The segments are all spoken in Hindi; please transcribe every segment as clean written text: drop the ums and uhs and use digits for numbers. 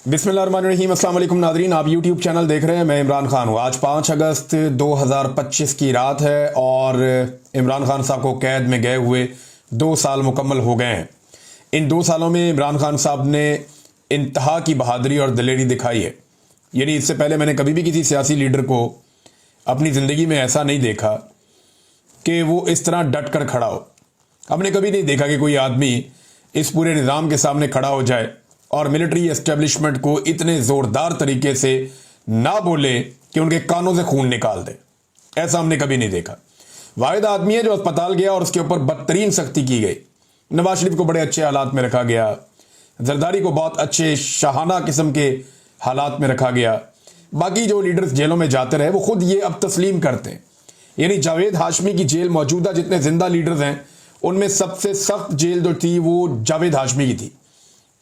बिस्मिल्लाहिर्रहमानिर्रहीम। अस्सलाम वालेकुम नादरीन, आप यूट्यूब चैनल देख रहे हैं। मैं इमरान खान हूँ। आज 5 अगस्त 2025 की रात है और इमरान खान साहब को कैद में गए हुए 2 साल मुकम्मल हो गए हैं। इन 2 सालों में इमरान खान साहब ने इंतहा की बहादुरी और दिलेरी दिखाई है। यानी इससे पहले मैंने कभी भी किसी सियासी लीडर को अपनी ज़िंदगी में ऐसा नहीं देखा कि वो इस तरह डट कर खड़ा हो। हमने कभी नहीं देखा कि कोई आदमी इस पूरे निज़ाम के सामने खड़ा हो जाए और मिलिट्री एस्टेब्लिशमेंट को इतने ज़ोरदार तरीके से ना बोले कि उनके कानों से खून निकाल दे। ऐसा हमने कभी नहीं देखा। वाहिद आदमी है जो अस्पताल गया और उसके ऊपर बदतरीन सख्ती की गई। नवाज शरीफ को बड़े अच्छे हालात में रखा गया, जरदारी को बहुत अच्छे शाहाना किस्म के हालात में रखा गया। बाकी जो लीडर्स जेलों में जाते रहे वो खुद ये अब तस्लीम करते हैं। यानी जावेद हाशमी की जेल मौजूदा जितने जिंदा लीडर्स हैं उनमें सबसे सख्त जेल जो थी वो जावेद हाशमी की थी।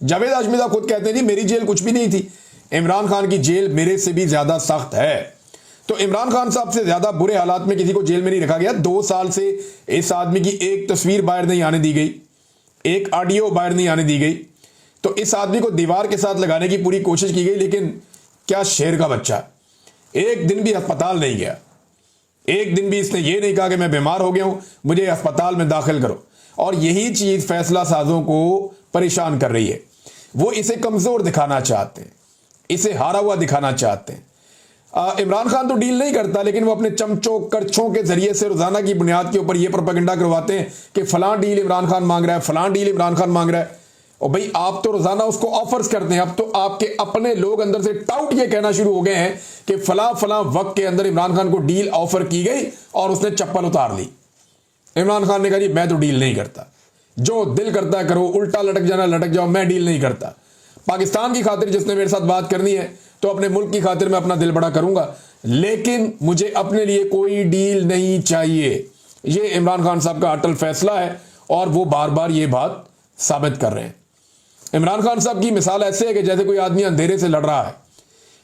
जावेद हाशमी साहब खुद कहते हैं जी मेरी जेल कुछ भी नहीं थी, इमरान खान की जेल मेरे से भी ज्यादा सख्त है। तो इमरान खान साहब से ज्यादा बुरे हालात में किसी को जेल में नहीं रखा गया। 2 साल से इस आदमी की एक तस्वीर बाहर नहीं आने दी गई, एक ऑडियो बाहर नहीं आने दी गई। तो इस आदमी को दीवार के साथ लगाने की पूरी कोशिश की गई, लेकिन क्या शेर का बच्चा, एक दिन भी अस्पताल नहीं गया। एक दिन भी इसने ये नहीं कहा कि मैं बीमार हो गया हूं, मुझे अस्पताल में दाखिल करो। और यही चीज फैसला साजों को परेशान कर रही है। वो इसे कमजोर दिखाना चाहते हैं, इसे हारा हुआ दिखाना चाहते हैं। इमरान खान तो डील नहीं करता, लेकिन वो अपने चमचों करछों के जरिए से रोजाना की बुनियाद के ऊपर ये प्रोपेगेंडा करवाते हैं कि फलां डील इमरान खान मांग रहा है, फलां डील इमरान खान मांग रहा है। और भाई आप तो रोजाना उसको ऑफर्स करते हैं। अब तो आपके अपने लोग अंदर से टाउट ये कहना शुरू हो गए हैं कि फला फला वक्त के अंदर इमरान खान को डील ऑफर की गई और उसने चप्पल उतार ली। इमरान खान ने कहा जी मैं तो डील नहीं करता, जो दिल करता है करो, उल्टा लटक जाना लटक जाओ, मैं डील नहीं करता। पाकिस्तान की खातिर जिसने मेरे साथ बात करनी है तो अपने मुल्क की खातिर मैं अपना दिल बड़ा करूंगा, लेकिन मुझे अपने लिए कोई डील नहीं चाहिए। ये इमरान खान साहब का अटल फैसला है और वो बार बार ये बात साबित कर रहे हैं। इमरान खान साहब की मिसाल ऐसे है कि जैसे कोई आदमी अंधेरे से लड़ रहा है,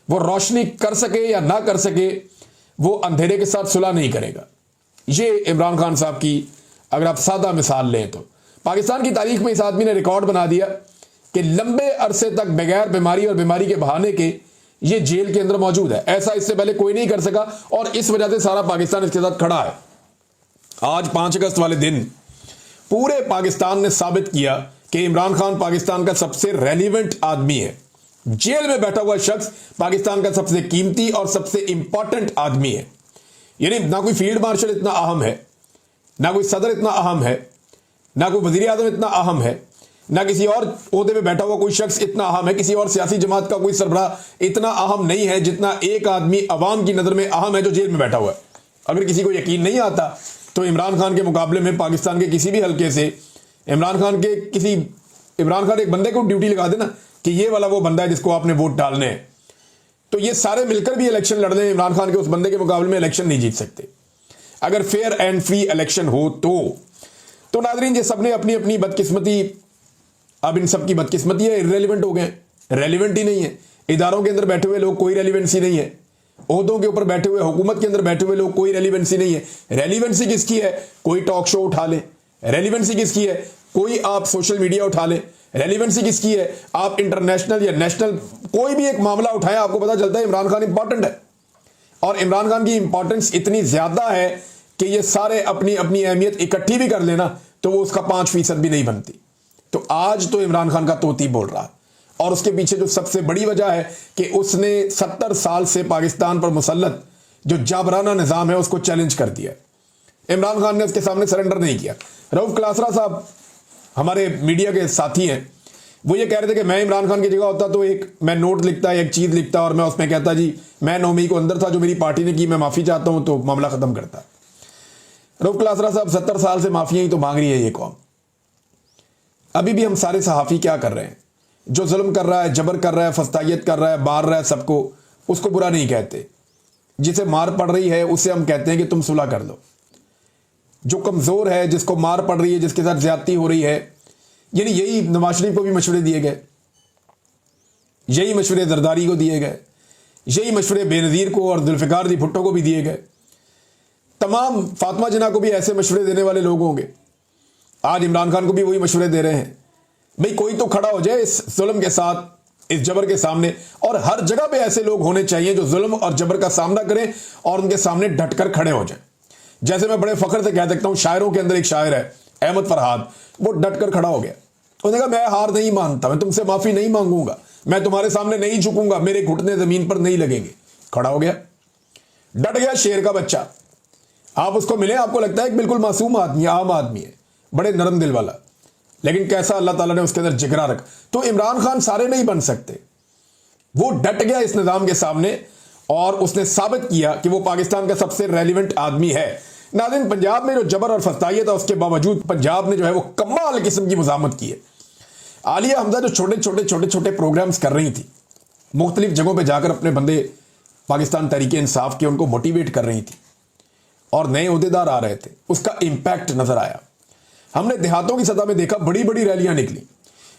वो रोशनी कर सके या ना कर सके, वो अंधेरे के साथ सुलह नहीं करेगा। ये इमरान खान साहब की अगर आप सादा मिसाल लें तो पाकिस्तान की तारीख में इस आदमी ने रिकॉर्ड बना दिया कि लंबे अरसे तक बगैर बीमारी और बीमारी के बहाने के ये जेल के अंदर मौजूद है। ऐसा इससे पहले कोई नहीं कर सका और इस वजह से सारा पाकिस्तान इसके साथ खड़ा है। आज 5 अगस्त वाले दिन पूरे पाकिस्तान ने साबित किया कि इमरान खान पाकिस्तान का सबसे रेलिवेंट आदमी है। जेल में बैठा हुआ शख्स पाकिस्तान का सबसे कीमती और सबसे इंपॉर्टेंट आदमी है। यानी ना कोई फील्ड मार्शल इतना अहम है, ना कोई सदर इतना अहम है, ना कोई वजीर आजम इतना अहम है, ना किसी और ओहदे में बैठा हुआ कोई शख्स इतना अहम है, किसी और सियासी जमात का कोई सरबराह इतना अहम नहीं है जितना एक आदमी अवाम की नजर में अहम है जो जेल में बैठा हुआ है। अगर किसी को यकीन नहीं आता तो इमरान खान के मुकाबले में पाकिस्तान के किसी भी हल्के से इमरान खान एक बंदे को ड्यूटी लगा देना कि ये वाला वो बंदा है जिसको आपने वोट डालने हैं, तो ये सारे मिलकर भी इलेक्शन लड़ रहे हैं, इमरान खान के उस बंदे के मुकाबले में इलेक्शन नहीं जीत सकते अगर फेयर एंड फ्री इलेक्शन हो तो नाजरीन ये सबने अपनी अपनी बदकिस्मती, अब इन सब की बदकिस्मती है, इररेलेवेंट हो गए, रेलिवेंट ही नहीं है। इदारों के अंदर बैठे हुए लोग कोई रेलिवेंसी नहीं है, ओहदों के ऊपर बैठे हुए हुकूमत के अंदर बैठे हुए लोग कोई रेलिवेंसी नहीं है। रेलिवेंसी किसकी है? कोई टॉक शो उठा ले। रेलिवेंसी किसकी है? कोई आप सोशल मीडिया उठा ले। रेलिवेंसी किसकी है? आप इंटरनेशनल या नेशनल कोई भी एक मामला उठाएं, आपको पता चलता है इमरान खान इंपॉर्टेंट है। और इमरान खान की इंपॉर्टेंस इतनी ज्यादा है कि ये सारे अपनी अपनी अहमियत इकट्ठी भी कर लेना तो वो उसका 5% भी नहीं बनती। तो आज तो इमरान खान का तोती बोल रहा है और उसके पीछे जो सबसे बड़ी वजह है कि उसने 70 साल से पाकिस्तान पर मुसल्लत जो जाबराना निजाम है उसको चैलेंज कर दिया। इमरान खान ने उसके सामने सरेंडर नहीं किया। रऊफ क्लासरा साहब हमारे मीडिया के साथी हैं, वो ये कह रहे थे कि मैं इमरान खान की जगह होता तो मैं नोट लिखता, एक चीज लिखता और मैं उसमें कहता जी मैं 9 मई को अंदर था, जो मेरी पार्टी ने की, मैं माफी चाहता हूं, तो मामला खत्म करता। रऊफ क्लासरा साहब 70 साल से माफिया ही तो मांग रही है ये कौम। अभी भी हम सारे सहाफी क्या कर रहे हैं? जो जुल्म कर रहा है, जबर कर रहा है, फस्तायत कर रहा है, मार रहा है सबको, उसको बुरा नहीं कहते। जिसे मार पड़ रही है उसे हम कहते हैं कि तुम सुलह कर लो। जो कमजोर है, जिसको मार पड़ रही है, जिसके साथ ज्यादती हो रही है, यानी यही नवाज शरीफ को भी मशवरे दिए गए, यही मशवरे जरदारी को दिए गए, यही मशवरे बेनज़ीर को और जुल्फ़िकार अली भुट्टो को भी दिए गए। तमाम फातिमा जिन्ना को भी ऐसे मशवरे देने वाले लोग होंगे। आज इमरान खान को भी वही मशवरे दे रहे हैं। भाई कोई तो खड़ा हो जाए इस जुल्म के साथ, इस जबर के सामने। और हर जगह पे ऐसे लोग होने चाहिए जो जुल्म और जबर का सामना करें और उनके सामने डटकर खड़े हो जाएं। जैसे मैं बड़े फख्र से कह सकता हूं, शायरों के अंदर एक शायर है अहमद फरहाद, वो डटकर खड़ा हो गया। उसने कहा मैं हार नहीं मानता, मैं तुमसे माफी नहीं मांगूंगा, मैं तुम्हारे सामने नहीं झुकूंगा, मेरे घुटने जमीन पर नहीं लगेंगे। खड़ा हो गया, डट गया, शेर का बच्चा। आप उसको मिले, आपको लगता है कि बिल्कुल मासूम आदमी, आम आदमी है, बड़े नरम दिल वाला, लेकिन कैसा अल्लाह ताला ने उसके अंदर जिगरा रखा। तो इमरान खान सारे नहीं बन सकते। वो डट गया इस निजाम के सामने और उसने साबित किया कि वो पाकिस्तान का सबसे रेलिवेंट आदमी है। नाज़रीन, पंजाब में जो जबर और फस्ताई था, उसके बावजूद पंजाब ने जो है वो कमाल किस्म की मुजामत की है। आलिया हमजा जो छोटे छोटे प्रोग्राम्स कर रही थी, मुख्तलिफ जगहों पर जाकर अपने बंदे पाकिस्तान तहरीके इंसाफ के उनको मोटिवेट कर रही थी और नए अहदेदार आ रहे थे, उसका इंपैक्ट नजर आया। हमने देहातों की सतह में देखा, बड़ी बड़ी रैलियां निकली,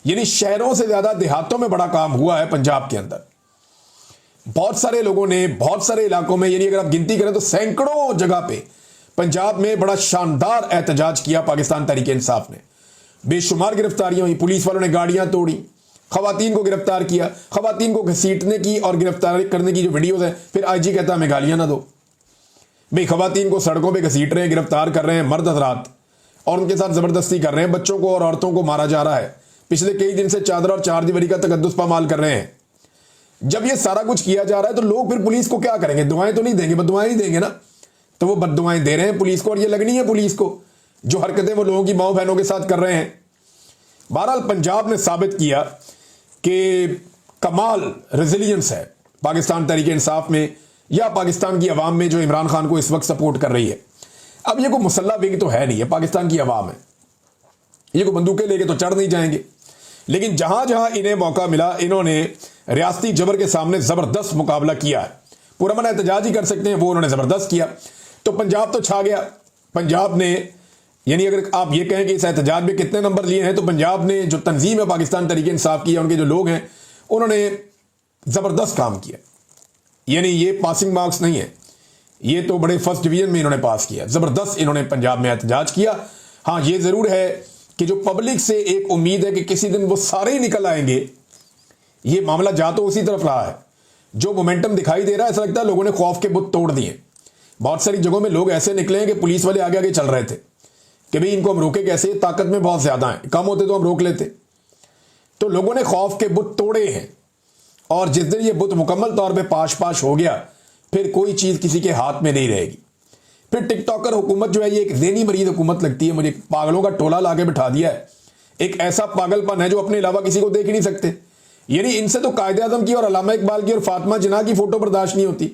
यानी शहरों से ज्यादा देहातों में बड़ा काम हुआ है पंजाब के अंदर। बहुत सारे लोगों ने बहुत सारे इलाकों में, यानी अगर आप गिनती करें तो सैकड़ों जगह पे पंजाब में बड़ा शानदार एहतजाज किया पाकिस्तान तहरीके इंसाफ ने। बेशुमार गिरफ्तारियां हुई, पुलिस वालों ने गाड़ियां तोड़ी, खवातीन को गिरफ्तार किया, खवातीन को घसीटने की और गिरफ्तार करने की जो वीडियोज है, फिर आईजी कहता है हमें गालियां ना दो। भाई खवातीन को सड़कों पे घसीट रहे हैं, गिरफ्तार कर रहे हैं मर्द हजरात, और उनके साथ जबरदस्ती कर रहे हैं, बच्चों को और औरतों को मारा जा रहा है। पिछले कई दिन से चादर और चार दीवारी का तकद्दुस पामाल कर रहे हैं। जब ये सारा कुछ किया जा रहा है तो लोग फिर पुलिस को क्या करेंगे? दुआएं तो नहीं देंगे, बददुआएं ही देंगे ना। तो वो बददुआएं दे रहे हैं पुलिस को, और ये लगनी है पुलिस को जो हरकतें वो लोगों की माओ बहनों के साथ कर रहे हैं। बहरहाल पंजाब ने साबित किया कि कमाल रेजिलियंस है पाकिस्तान तहरीके इंसाफ में या पाकिस्तान की अवाम में जो इमरान खान को इस वक्त सपोर्ट कर रही है। अब ये कोई मुसल्ला विंग तो है नहीं, है पाकिस्तान की अवाम है, ये कोई बंदूकें लेके तो चढ़ नहीं जाएंगे। लेकिन जहां जहां इन्हें मौका मिला, इन्होंने रियासती जबर के सामने जबरदस्त मुकाबला किया है। पूरा मना एहतजाज ही कर सकते हैं, वो उन्होंने जबरदस्त किया। तो पंजाब तो छा गया। पंजाब ने, यानी अगर आप ये कहें कि इस एहतजाज में कितने नंबर लिए हैं, तो पंजाब ने जो तंजीम है पाकिस्तान तहरीके इंसाफ की, उनके जो लोग हैं, उन्होंने जबरदस्त काम किया। यानी ये पासिंग मार्क्स नहीं है, ये तो बड़े फर्स्ट डिवीजन में इन्होंने पास किया। जबरदस्त इन्होंने पंजाब में एहतजाज किया। हाँ, ये जरूर है कि जो पब्लिक से एक उम्मीद है कि किसी दिन वो सारे ही निकल आएंगे, ये मामला जा तो उसी तरफ रहा है। जो मोमेंटम दिखाई दे रहा है, ऐसा लगता है लोगों ने खौफ के बुत तोड़ दिए। बहुत सारी जगहों में लोग ऐसे निकले हैं कि पुलिस वाले आगे आगे चल रहे थे कि भाई इनको हम रोके कैसे, ताकत में बहुत ज्यादा है, कम होते तो हम रोक लेते। तो लोगों ने खौफ के बुत तोड़े हैं, और जिस दिन ये बुत मुकम्मल तौर पे पाश हो गया, फिर कोई चीज किसी के हाथ में नहीं रहेगी। फिर टिकटॉकर हुकूमत जो है, ये एक ज़हनी मरीज हुकूमत लगती है मुझे। पागलों का टोला लाके बिठा दिया है। एक ऐसा पागलपन है जो अपने अलावा किसी को देख ही नहीं सकते। यानी इनसे तो कायदे आज़म की और अल्लामा इकबाल की और फातिमा जिन्ना की फोटो बर्दाश्त नहीं होती।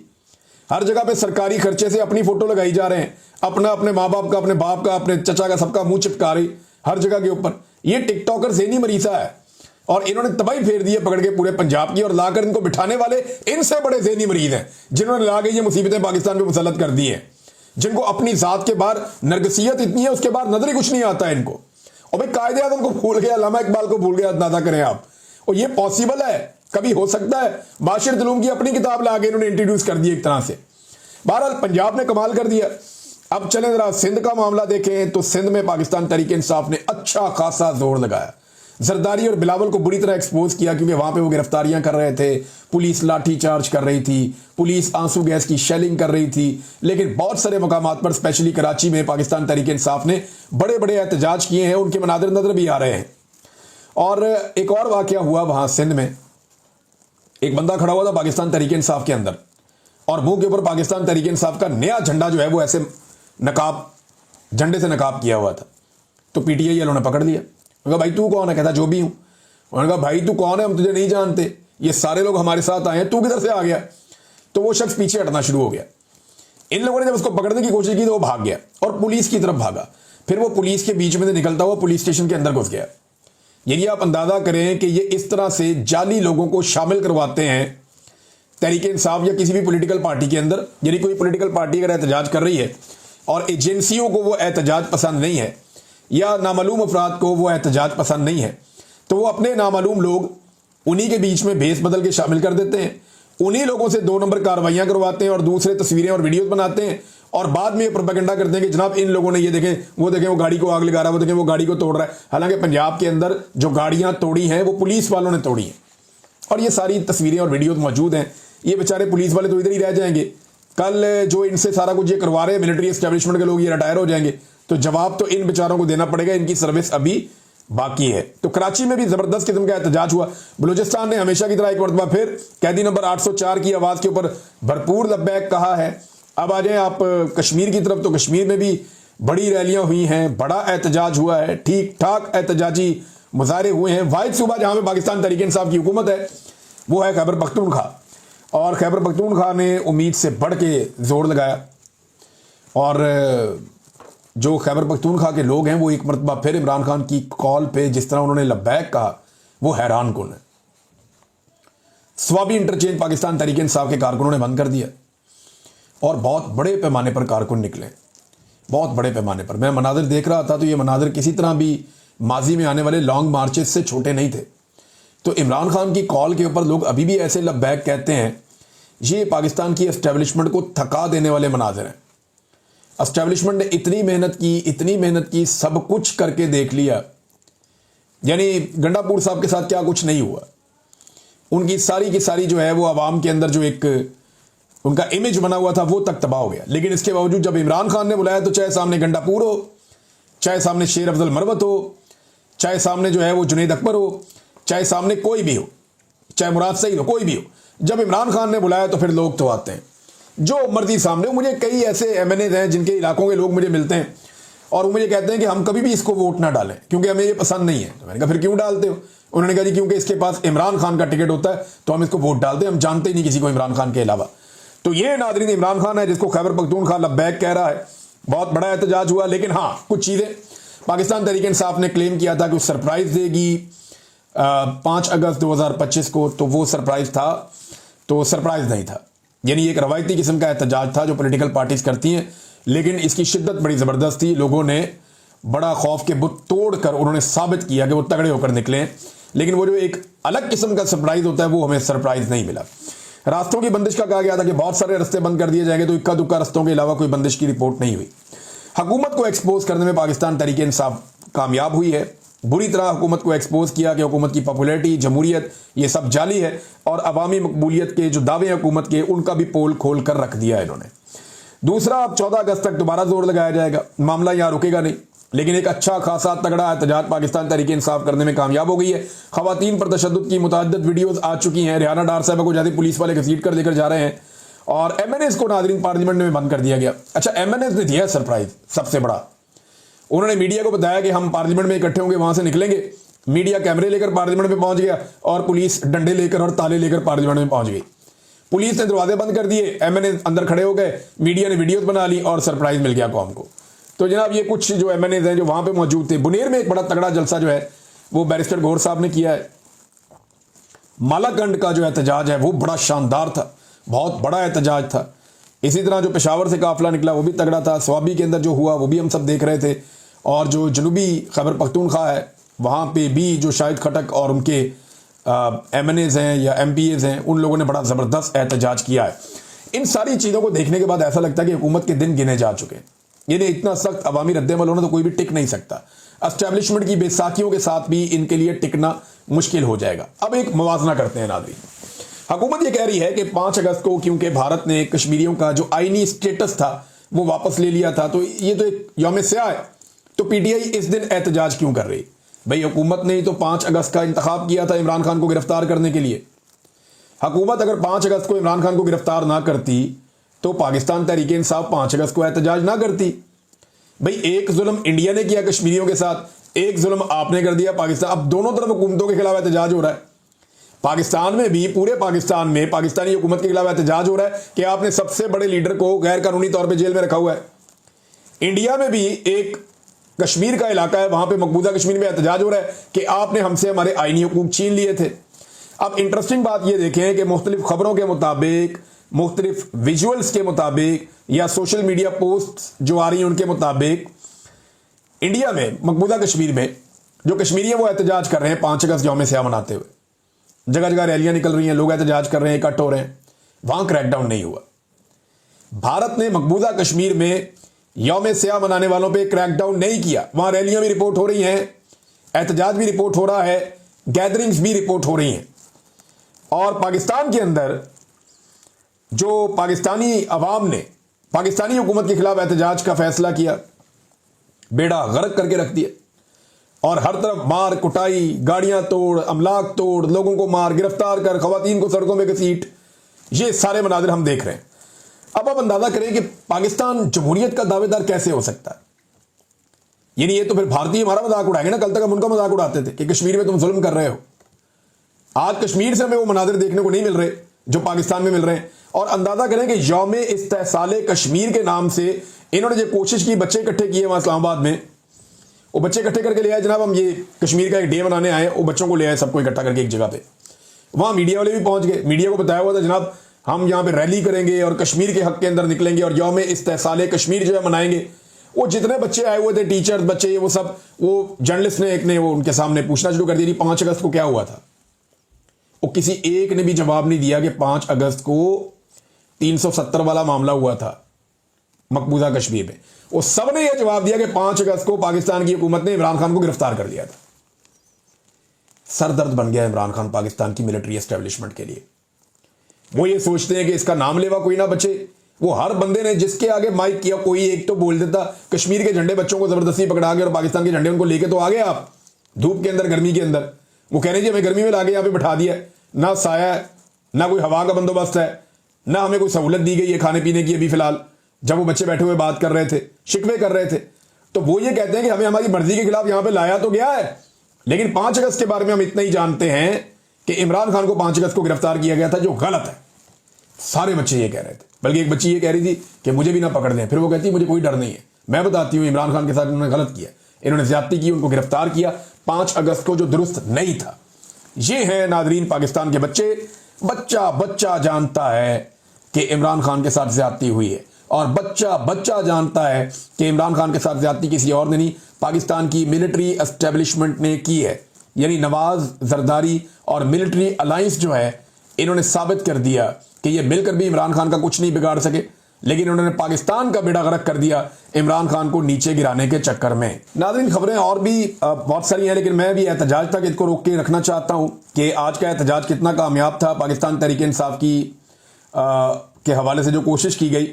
हर जगह पे सरकारी खर्चे से अपनी फोटो लगाई जा रहे हैं, अपना अपने माँ बाप का, अपने बाप का, अपने चचा का, सबका मुंह चिपका रही हर जगह के ऊपर। ये टिकटॉकर ज़हनी मरीजा है, और इन्होंने तबाही फेर दी है पकड़ के पूरे पंजाब की, और लाकर इनको बिठाने वाले इनसे बड़े ज़हनी मरीज हैं, जिन्होंने ला के ये मुसीबतें पाकिस्तान पे मुसल्लत कर दी हैं, जिनको अपनी जात के बाहर नरगसियत इतनी है, उसके बाद नजर ही कुछ नहीं आता है इनको। और भाई कायदे आज़म को भूल गया, अल्लामा इकबाल को भूल गया, अंदाजा करें आप। और ये पॉसिबल है, कभी हो सकता है? बाशिर जुलूम की अपनी किताब ला के इन्होंने इंट्रोड्यूस कर दी एक तरह से। बहरहाल पंजाब ने कमाल कर दिया। अब चलें जरा सिंध का मामला देखें, तो सिंध में पाकिस्तान तहरीके इंसाफ ने अच्छा खासा जोर लगाया। जरदारी और बिलावल को बुरी तरह एक्सपोज किया, क्योंकि वहां पे वो गिरफ्तारियां कर रहे थे, पुलिस लाठी चार्ज कर रही थी, पुलिस आंसू गैस की शेलिंग कर रही थी। लेकिन बहुत सारे मकामात पर, स्पेशली कराची में, पाकिस्तान तहरीके इंसाफ ने बड़े बड़े एहतजाज किए हैं, उनके मनादिर नजर भी आ रहे हैं। और एक और वाकया हुआ वहां सिंध में, एक बंदा खड़ा हुआ था पाकिस्तान तहरीके इंसाफ के अंदर, और मुंह के ऊपर पाकिस्तान तहरीके इंसाफ का नया झंडा जो है वो ऐसे नकाब, झंडे से नकाब किया हुआ था। तो पीटीआई वालों ने पकड़ लिया। उन्होंने कहा भाई तू कौन है? कहता जो भी हूं। उन्होंने कहा भाई तू कौन है, हम तुझे नहीं जानते, ये सारे लोग हमारे साथ आए हैं, तू किधर से आ गया? तो वो शख्स पीछे हटना शुरू हो गया। इन लोगों ने जब उसको पकड़ने की कोशिश की तो वो भाग गया और पुलिस की तरफ भागा। फिर वो पुलिस के बीच में से निकलता हुआ पुलिस स्टेशन के अंदर घुस गया। यानी आप अंदाजा करें कि ये इस तरह से जाली लोगों को शामिल करवाते हैं तहरीके इंसाफ या किसी भी पॉलिटिकल पार्टी के अंदर। यानी कोई पॉलिटिकल पार्टी अगर एहतजाज कर रही है और एजेंसियों को वो एहतजाज पसंद नहीं है, या नामालूम अफराद को वो एहतजाज पसंद नहीं है, तो वो अपने नामालूम लोग उन्हीं के बीच में भेस बदल के शामिल कर देते हैं, उन्हीं लोगों से 2 नंबर कार्रवाइयां करवाते हैं और दूसरे तस्वीरें और वीडियोस बनाते हैं, और बाद में ये प्रोपेगेंडा करते हैं कि जनाब इन लोगों ने ये देखें वो गाड़ी को आग लगा रहा है, वो देखें वो गाड़ी को तोड़ रहा है। हालांकि पंजाब के अंदर जो गाड़ियां तोड़ी हैं वो पुलिस वालों ने तोड़ी हैं, और ये सारी तस्वीरें और वीडियो मौजूद हैं। ये बेचारे पुलिस वाले तो इधर ही रह जाएंगे, कल जो इनसे सारा कुछ ये करवा रहे हैं मिलिट्री एस्टेब्लिशमेंट के लोग, ये रिटायर हो जाएंगे, तो जवाब तो इन बेचारों को देना पड़ेगा, इनकी सर्विस अभी बाकी है। तो कराची में भी जबरदस्त किस्म का एहतजाज हुआ। बलूचिस्तान ने हमेशा की तरह एक मरतबा फिर कैदी नंबर 804 की आवाज के ऊपर भरपूर लब्बैक कहा है। अब आ जाए आप कश्मीर की तरफ, तो कश्मीर में भी बड़ी रैलियां हुई हैं, बड़ा एहतजाज हुआ है, ठीक ठाक एहतजाजी मुजाहरे हुए हैं। वाहिद सूबा जहां पे पाकिस्तान तहरीक इंसाफ की हुकूमत है वो है खैबर पख्तूनख्वा, और खैबर पख्तूनख्वा ने उम्मीद से बढ़ के जोर लगाया, और जो खैबर पख्तूनख्वा के लोग हैं वो एक मरतबा फिर इमरान खान की कॉल पे जिस तरह उन्होंने लब्बैक कहा वो हैरान कुन है। स्वाबी इंटरचेंज पाकिस्तान तहरीक इंसाफ के कारकुनों ने बंद कर दिया, और बहुत बड़े पैमाने पर कारकुन निकले, बहुत बड़े पैमाने पर। मैं मनाजिर देख रहा था तो ये मनाजिर किसी तरह भी माजी में आने वाले लॉन्ग मार्चेस से छोटे नहीं थे। तो इमरान खान की कॉल के ऊपर लोग अभी भी ऐसे लब्बैक कहते हैं, ये पाकिस्तान की एस्टेब्लिशमेंट को थका देने वाले मनाजिर हैं। एस्टेब्लिशमेंट ने इतनी मेहनत की, सब कुछ करके देख लिया, यानी गंडापुर साहब के साथ क्या कुछ नहीं हुआ। उनकी सारी की सारी जो है वो आवाम के अंदर जो एक उनका इमेज बना हुआ था वो तक तबाह हो गया। लेकिन इसके बावजूद जब इमरान खान ने बुलाया तो चाहे सामने गंडापुर हो, चाहे सामने शेर अफजल मरवत हो, चाहे सामने जो है वो जुनैद अकबर हो, चाहे सामने कोई भी हो, चाहे मुराद सईद हो, कोई भी हो, जब इमरान खान ने बुलाया तो फिर लोग तो आते हैं जो मर्जी सामने। मुझे कई ऐसे एमएनए हैं जिनके इलाकों के लोग मुझे मिलते हैं और वो मुझे कहते हैं कि हम कभी भी इसको वोट ना डालें क्योंकि हमें ये पसंद नहीं है। तो मैंने कहा फिर क्यों डालते हो? उन्होंने कहा जी क्योंकि इसके पास इमरान खान का टिकट होता है तो हम इसको वोट डालते हैं, हम जानते ही नहीं किसी को इमरान खान के अलावा। तो ये नादरीन इमरान खान है जिसको खैबर पख्तूनख्वा लब्बैक कह रहा है। बहुत बड़ा एहतजाज हुआ, लेकिन हाँ कुछ चीज़ें पाकिस्तान तहरीक इंसाफ ने क्लेम किया था कि वो सरप्राइज देगी 5 अगस्त 2025 को, तो वो सरप्राइज था तो सरप्राइज नहीं था। यानी एक रवायती किस्म का एहतजाज था जो पॉलिटिकल पार्टीज करती हैं, लेकिन इसकी शिद्दत बड़ी ज़बरदस्त थी। लोगों ने बड़ा खौफ के बुत तोड़ कर उन्होंने साबित किया कि वो तगड़े होकर निकले हैं। लेकिन वो जो एक अलग किस्म का सरप्राइज होता है वो हमें सरप्राइज नहीं मिला। रास्तों की बंदिश का कहा गया था कि बहुत सारे रास्ते बंद कर दिए जाएंगे, तो इक्का दुक्का रास्तों के अलावा कोई बंदिश की रिपोर्ट नहीं हुई। हुकूमत को एक्सपोज करने में पाकिस्तान तहरीक इंसाफ कामयाब हुई है। बुरी तरह हुकूमत को एक्सपोज किया कि हुकूमत की पॉपुलैरिटी, जमहूरियत ये सब जाली है, और अवामी मकबूलियत के जो दावे हुकूमत के उनका भी पोल खोल कर रख दिया है इन्होंने। दूसरा, अब 14 अगस्त तक दोबारा जोर लगाया जाएगा, मामला यहाँ रुकेगा नहीं। लेकिन एक अच्छा खासा तगड़ा एहतजाज पाकिस्तान तहरीक इंसाफ करने में कामयाब हो गई है। खवातीन पर तशद्दुद की मुतअद्दिद वीडियोज आ चुकी हैं। रिहाना डार साहबा को ज्यादा पुलिस वाले घसीट कर लेकर जा रहे हैं, और एमएनएस को नादरीन पार्लियामेंट में बंद कर दिया गया। अच्छा, एमएनएस ने दिया सरप्राइज सबसे बड़ा। उन्होंने मीडिया को बताया कि हम पार्लियामेंट में इकट्ठे होंगे, वहां से निकलेंगे। मीडिया कैमरे लेकर पार्लियामेंट में पहुंच गया और पुलिस डंडे लेकर और ताले लेकर पार्लियामेंट में पहुंच गई। पुलिस ने दरवाजे बंद कर दिए, एमएनए अंदर खड़े हो गए, मीडिया ने वीडियोस बना ली और सरप्राइज मिल गया कौम को। तो जनाब ये कुछ जो एमएनए हैं जो वहां पे मौजूद थे। बुनेर में एक बड़ा तगड़ा जलसा जो है वो बैरिस्टर गौहर साहब ने किया है। मालाकंड का जो एहतजाज है वो बड़ा शानदार था, बहुत बड़ा एहतजाज था। इसी तरह जो पेशावर से काफिला निकला वो भी तगड़ा था। स्वाबी के अंदर जो हुआ वो भी हम सब देख रहे थे, और जो जनूबी खैबर पख्तूनख्वा है वहाँ पे भी जो शाहिद खटक और उनके एमएनएज हैं या एमपीएज हैं उन लोगों ने बड़ा ज़बरदस्त एहतजाज किया है। इन सारी चीज़ों को देखने के बाद ऐसा लगता है कि हुकूमत के दिन गिने जा चुके हैं। यानी इतना सख्त अवामी रद्देमल होना तो कोई भी टिक नहीं सकता। एस्टेब्लिशमेंट की बेसाखियों के साथ भी इनके लिए टिकना मुश्किल हो जाएगा। अब एक मुवाजना करते हैं नाज़रीन। हुकूमत ये कह रही है कि 5 अगस्त को क्योंकि भारत ने कश्मीरियों का जो आईनी स्टेटस था वो वापस ले लिया था, तो ये तो एक यौम स्याह है, तो पीटीआई इस दिन एहतजाज क्यों कर रही? भाई हुकूमत ने ही तो 5 अगस्त का इंतखाब किया था इमरान खान को गिरफ्तार करने के लिए। हुकूमत अगर 5 अगस्त को इमरान खान को गिरफ्तार ना करती तो पाकिस्तान तहरीक इंसाफ 5 अगस्त को एहतजाज ना करती। भाई एक जुल्म इंडिया ने किया कश्मीरियों के साथ, एक जुल्म आपने कर दिया पाकिस्तान। अब दोनों तरफ हुकूमतों के खिलाफ एहतजाज हो रहा है। पाकिस्तान में भी, पूरे पाकिस्तान में पाकिस्तानी हुकूमत के खिलाफ एहतजाज हो रहा है कि आपने सबसे बड़े लीडर को गैर कानूनी तौर पर जेल में रखा हुआ है। इंडिया में भी एक कश्मीर का इलाका है, वहां पे मकबूजा कश्मीर में एहतजाज हो रहा है कि आपने हमसे हमारे आईनी हुकूक छीन लिए थे। अब इंटरेस्टिंग बात यह देखें कि मुख्तलिफ खबरों के मुताबिक, मुख्तलिफ विजुअल्स के मुताबिक या सोशल मीडिया पोस्ट जो आ रही हैं उनके मुताबिक, इंडिया में मकबूजा कश्मीर में जो कश्मीरी हैं वो एहतजाज कर रहे हैं 5 अगस्त यौम स्याह मनाते हुए। जगह जगह रैलियां निकल रही हैं, लोग एहतजाज कर रहे हैं, इकट्ठ हो रहे हैं। वहां क्रैकडाउन नहीं हुआ। भारत ने मकबूजा कश्मीर में यौम स्याह मनाने वालों पे क्रैकडाउन नहीं किया। वहां रैलियां भी रिपोर्ट हो रही हैं, एहतजाज भी रिपोर्ट हो रहा है, गैदरिंग्स भी रिपोर्ट हो रही हैं। और पाकिस्तान के अंदर जो पाकिस्तानी अवाम ने पाकिस्तानी हुकूमत के खिलाफ एहतजाज का फैसला किया, बेड़ा गर्क करके रख दिया और हर तरफ मार कुटाई, गाड़ियां तोड़, अमलाक तोड़, लोगों को मार, गिरफ्तार कर, खवातीन को सड़कों में घसीट, ये सारे मनाजिर हम देख रहे हैं। अब आप अंदाजा करें कि पाकिस्तान जमहूरियत का दावेदार कैसे हो सकता है। यानी ये तो फिर भारतीय हमारा मजाक उड़ाएंगे ना। कल तक हम उनका मजाक उड़ाते थे कि कश्मीर में तुम जुल्म कर रहे हो। आज कश्मीर से हमें वो मनाजिर देखने को नहीं मिल रहे जो पाकिस्तान में मिल रहे हैं। और अंदाजा करें कि यौम इस्तेहसाले कश्मीर के नाम से इन्होंने जो कोशिश की, बच्चे इकट्ठे किए वहां इस्लामाबाद में, वो बच्चे इकट्ठे करके ले आए, जनाब हम ये कश्मीर का एक डे मनाने आए, वो बच्चों को ले आए सबको इकट्ठा करके एक जगह पे। वहां मीडिया वाले भी पहुंच गए, मीडिया को बताया हुआ था जनाब हम यहां पे रैली करेंगे और कश्मीर के हक के अंदर निकलेंगे और यौम इस्तेहसाले कश्मीर जो है मनाएंगे। वो जितने बच्चे आए हुए थे, टीचर्स, बच्चे, वो सब, वो जर्नलिस्ट ने एक ने वो उनके सामने पूछना शुरू कर दिया 5 अगस्त को क्या हुआ था। वो किसी एक ने भी जवाब नहीं दिया कि 5 अगस्त को 370 वाला मामला हुआ था मकबूजा कश्मीर में। वो सब ने यह जवाब दिया कि 5 अगस्त को पाकिस्तान की हुकूमत ने इमरान खान को गिरफ्तार कर लिया था। सरदर्द बन गया इमरान खान पाकिस्तान की मिलिट्री एस्टेब्लिशमेंट के लिए। वो ये सोचते हैं कि इसका नाम लेवा कोई ना बचे। वो हर बंदे ने जिसके आगे माइक किया, कोई एक तो बोल देता, कश्मीर के झंडे बच्चों को जबरदस्ती पकड़ा के और पाकिस्तान के झंडे उनको लेके तो आ गए आप धूप के अंदर, गर्मी के अंदर। वो कह रहे जी हमें गर्मी में लाके यहां पे बैठा दिया, ना साया है, ना कोई हवा का बंदोबस्त है, ना हमें कोई सहूलत दी गई है खाने पीने की। अभी फिलहाल जब वो बच्चे बैठे हुए बात कर रहे थे, शिकवे कर रहे थे, तो वो ये कहते हैं कि हमें हमारी मर्जी के खिलाफ यहां पे लाया तो गया है, लेकिन 5 अगस्त के बारे में हम इतना ही जानते हैं कि इमरान खान को 5 अगस्त को गिरफ्तार किया गया था, जो गलत है। सारे बच्चे ये कह रहे थे, बल्कि एक बच्ची ये कह रही थी कि मुझे भी ना पकड़ दें। फिर वो कहती मुझे कोई डर नहीं है, मैं बताती हूं इमरान खान के साथ इन्होंने गलत किया, इन्होंने ज्यादती की, उनको गिरफ्तार किया 5 अगस्त को, जो दुरुस्त नहीं था। ये है नादरीन पाकिस्तान के बच्चे। बच्चा बच्चा जानता है कि इमरान खान के साथ ज्यादती हुई है, और बच्चा बच्चा जानता है कि इमरान खान के साथ ज्यादती किसी और ने नहीं, पाकिस्तान की मिलिट्री एस्टेब्लिशमेंट ने की है। यानी नवाज, जरदारी और मिलिट्री अलायंस जो है, इन्होंने साबित कर दिया कि ये मिलकर भी इमरान खान का कुछ नहीं बिगाड़ सके, लेकिन उन्होंने पाकिस्तान का बेड़ा गर्क कर दिया इमरान खान को नीचे गिराने के चक्कर में। नाज़रीन, खबरें और भी बहुत सारी हैं, लेकिन मैं भी एहतजाज तक इसको रोक के रखना चाहता हूं कि आज का एहतजाज कितना कामयाब था। पाकिस्तान तहरीक-ए-इंसाफ की के हवाले से जो कोशिश की गई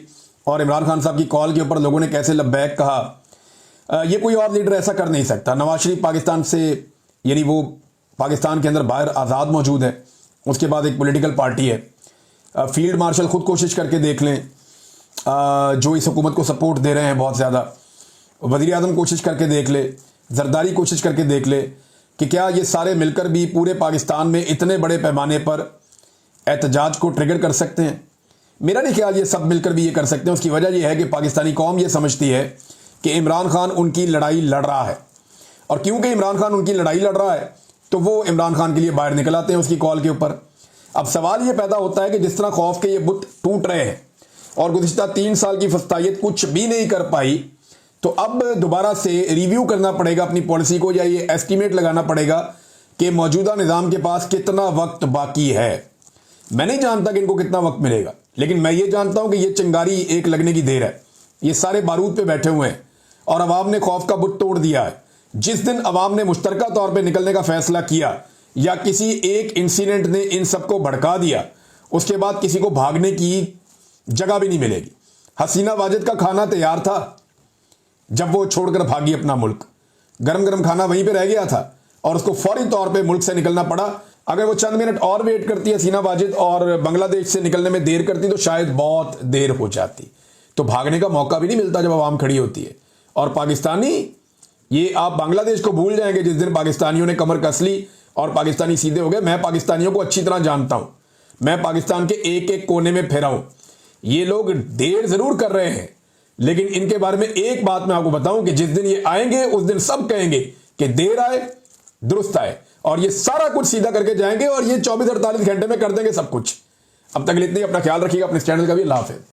और इमरान खान साहब की कॉल के ऊपर लोगों ने कैसे लब्बैक कहा, ये कोई और लीडर ऐसा कर नहीं सकता। नवाज शरीफ पाकिस्तान से, यानी वो पाकिस्तान के अंदर बाहर आज़ाद मौजूद है, उसके बाद एक पॉलिटिकल पार्टी है। फील्ड मार्शल खुद कोशिश करके देख लें, जो इस हुकूमत को सपोर्ट दे रहे हैं बहुत ज़्यादा। वज़ीर आज़म कोशिश करके देख ले, जरदारी कोशिश करके देख ले कि क्या ये सारे मिलकर भी पूरे पाकिस्तान में इतने बड़े पैमाने पर एहतजाज को ट्रिगर कर सकते हैं। मेरा नहीं ख्याल ये सब मिलकर भी ये कर सकते हैं। उसकी वजह यह है कि पाकिस्तानी कौम ये समझती है कि इमरान खान उनकी लड़ाई लड़ रहा है, और क्योंकि इमरान खान उनकी लड़ाई लड़ रहा है तो वो इमरान खान के लिए बाहर निकल आते हैं उसकी कॉल के ऊपर। अब सवाल ये पैदा होता है कि जिस तरह खौफ के ये बुत टूट रहे हैं और गुज़िश्ता 3 साल की फस्तायत कुछ भी नहीं कर पाई, तो अब दोबारा से रिव्यू करना पड़ेगा अपनी पॉलिसी को, या ये एस्टीमेट लगाना पड़ेगा कि मौजूदा निज़ाम के पास कितना वक्त बाकी है। मैं नहीं जानता कि इनको कितना वक्त मिलेगा, लेकिन मैं ये जानता हूं कि ये चिंगारी एक लगने की देर है। ये सारे बारूद पे बैठे हुए हैं और अवाम ने खौफ का बुत तोड़ दिया है। जिस दिन अवाम ने मुश्तरका तौर पर निकलने का फैसला किया या किसी एक इंसिडेंट ने इन सबको भड़का दिया, उसके बाद किसी को भागने की जगह भी नहीं मिलेगी। हसीना वाजिद का खाना तैयार था जब वो छोड़कर भागी अपना मुल्क, गरम गरम खाना वहीं पे रह गया था और उसको फौरी तौर पे मुल्क से निकलना पड़ा। अगर वो चंद मिनट और वेट करती हसीना वाजिद और बांग्लादेश से निकलने में देर करती तो शायद बहुत देर हो जाती। तो भागने का मौका भी नहीं मिलता जब अवाम खड़ी होती है। और पाकिस्तानी, ये आप बांग्लादेश को भूल जाएंगे जिस दिन पाकिस्तानियों ने कमर कस ली और पाकिस्तानी सीधे हो गए। मैं पाकिस्तानियों को अच्छी तरह जानता हूं, मैं पाकिस्तान के एक एक कोने में फिरा हूं। ये लोग देर जरूर कर रहे हैं, लेकिन इनके बारे में एक बात मैं आपको बताऊं कि जिस दिन ये आएंगे उस दिन सब कहेंगे कि देर आए दुरुस्त आए, और ये सारा कुछ सीधा करके जाएंगे और ये 24-48 घंटे में कर देंगे सब कुछ। अब तक इतनी अपना ख्याल रखिएगा, अपने चैनल का भी। अल्लाह हाफिज़।